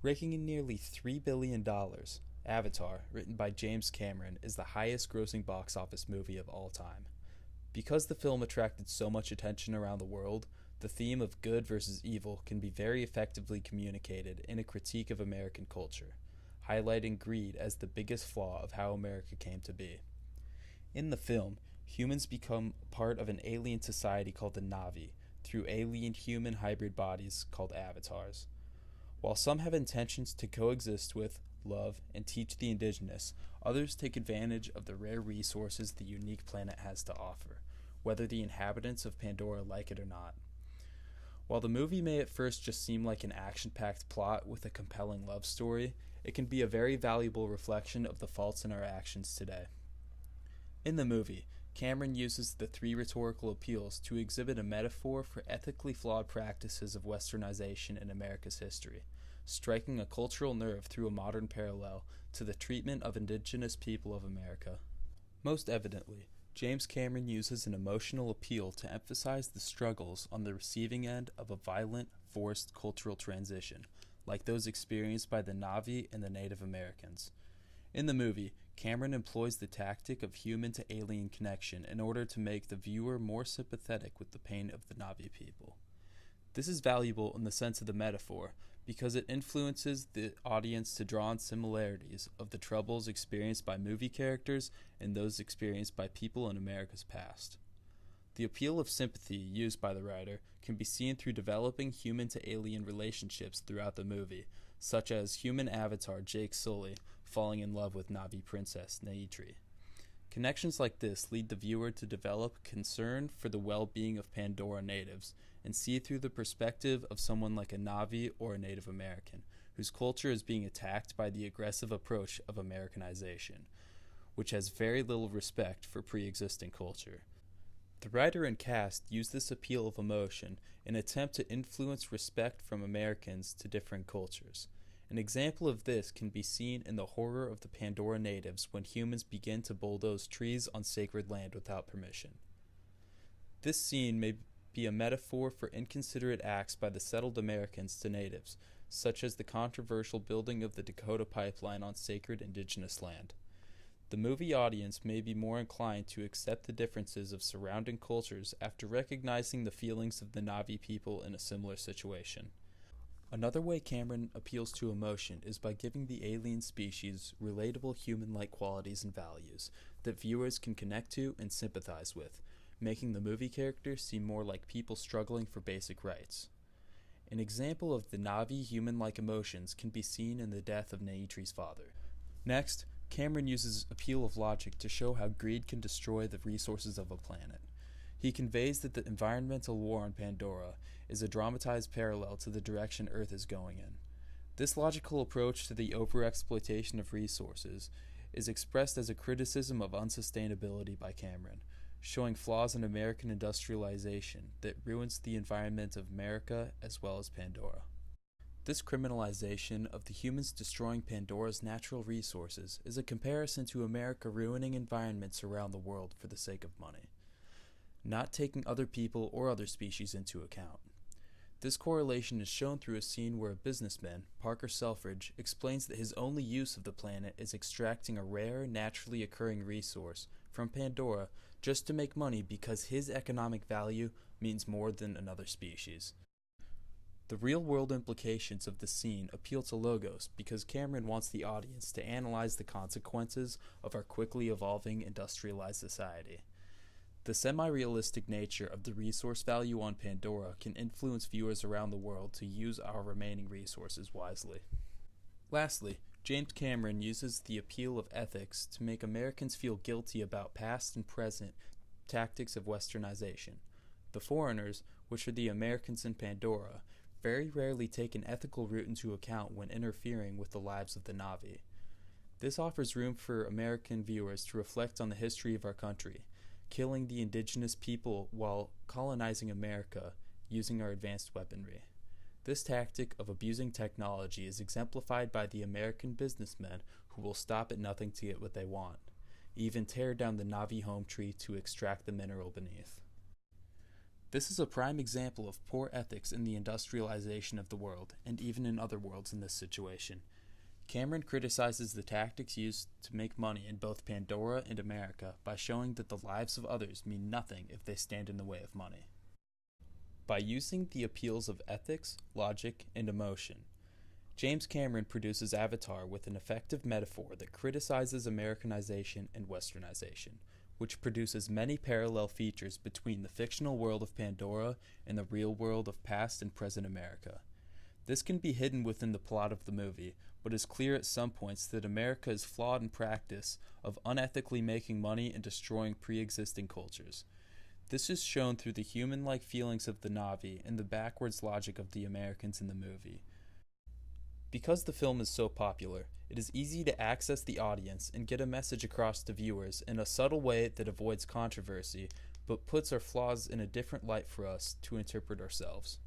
Raking in nearly $3 billion, Avatar, written by James Cameron, is the highest grossing box office movie of all time. Because the film attracted so much attention around the world, the theme of good versus evil can be very effectively communicated in a critique of American culture, highlighting greed as the biggest flaw of how America came to be. In the film, humans become part of an alien society called the Na'vi through alien human hybrid bodies called avatars. While some have intentions to coexist with, love, and teach the indigenous, others take advantage of the rare resources the unique planet has to offer, whether the inhabitants of Pandora like it or not. While the movie may at first just seem like an action-packed plot with a compelling love story, it can be a very valuable reflection of the faults in our actions today. In the movie, Cameron uses the three rhetorical appeals to exhibit a metaphor for ethically flawed practices of westernization in America's history, striking a cultural nerve through a modern parallel to the treatment of indigenous people of America. Most evidently, James Cameron uses an emotional appeal to emphasize the struggles on the receiving end of a violent, forced cultural transition, like those experienced by the Na'vi and the Native Americans. In the movie, Cameron employs the tactic of human-to-alien connection in order to make the viewer more sympathetic with the pain of the Na'vi people. This is valuable in the sense of the metaphor because it influences the audience to draw on similarities of the troubles experienced by movie characters and those experienced by people in America's past. The appeal of sympathy used by the writer can be seen through developing human-to-alien relationships throughout the movie, such as human avatar Jake Sully falling in love with Na'vi princess Naitri. Connections like this lead the viewer to develop concern for the well-being of Pandora natives and see through the perspective of someone like a Na'vi or a Native American, whose culture is being attacked by the aggressive approach of Americanization, which has very little respect for pre-existing culture. The writer and cast use this appeal of emotion in an attempt to influence respect from Americans to different cultures. An example of this can be seen in the horror of the Pandora natives when humans begin to bulldoze trees on sacred land without permission. This scene may be a metaphor for inconsiderate acts by the settled Americans to natives, such as the controversial building of the Dakota Pipeline on sacred indigenous land. The movie audience may be more inclined to accept the differences of surrounding cultures after recognizing the feelings of the Na'vi people in a similar situation. Another way Cameron appeals to emotion is by giving the alien species relatable human-like qualities and values that viewers can connect to and sympathize with, making the movie characters seem more like people struggling for basic rights. An example of the Na'vi human-like emotions can be seen in the death of Naitri's father. Next, Cameron uses appeal of logic to show how greed can destroy the resources of a planet. He conveys that the environmental war on Pandora is a dramatized parallel to the direction Earth is going in. This logical approach to the overexploitation of resources is expressed as a criticism of unsustainability by Cameron, showing flaws in American industrialization that ruins the environment of America as well as Pandora. This criminalization of the humans destroying Pandora's natural resources is a comparison to America ruining environments around the world for the sake of money, not taking other people or other species into account. This correlation is shown through a scene where a businessman, Parker Selfridge, explains that his only use of the planet is extracting a rare, naturally occurring resource from Pandora just to make money because his economic value means more than another species. The real-world implications of the scene appeal to Logos because Cameron wants the audience to analyze the consequences of our quickly evolving industrialized society. The semi-realistic nature of the resource value on Pandora can influence viewers around the world to use our remaining resources wisely. Lastly, James Cameron uses the appeal of ethics to make Americans feel guilty about past and present tactics of westernization. The foreigners, which are the Americans in Pandora, very rarely take an ethical route into account when interfering with the lives of the Na'vi. This offers room for American viewers to reflect on the history of our country, killing the indigenous people while colonizing America using our advanced weaponry. This tactic of abusing technology is exemplified by the American businessmen who will stop at nothing to get what they want, even tear down the Na'vi home tree to extract the mineral beneath. This is a prime example of poor ethics in the industrialization of the world, and even in other worlds in this situation. Cameron criticizes the tactics used to make money in both Pandora and America by showing that the lives of others mean nothing if they stand in the way of money. By using the appeals of ethics, logic, and emotion, James Cameron produces Avatar with an effective metaphor that criticizes Americanization and Westernization, which produces many parallel features between the fictional world of Pandora and the real world of past and present America. This can be hidden within the plot of the movie, but is clear at some points that America is flawed in practice of unethically making money and destroying pre-existing cultures. This is shown through the human-like feelings of the Na'vi and the backwards logic of the Americans in the movie. Because the film is so popular, it is easy to access the audience and get a message across to viewers in a subtle way that avoids controversy, but puts our flaws in a different light for us to interpret ourselves.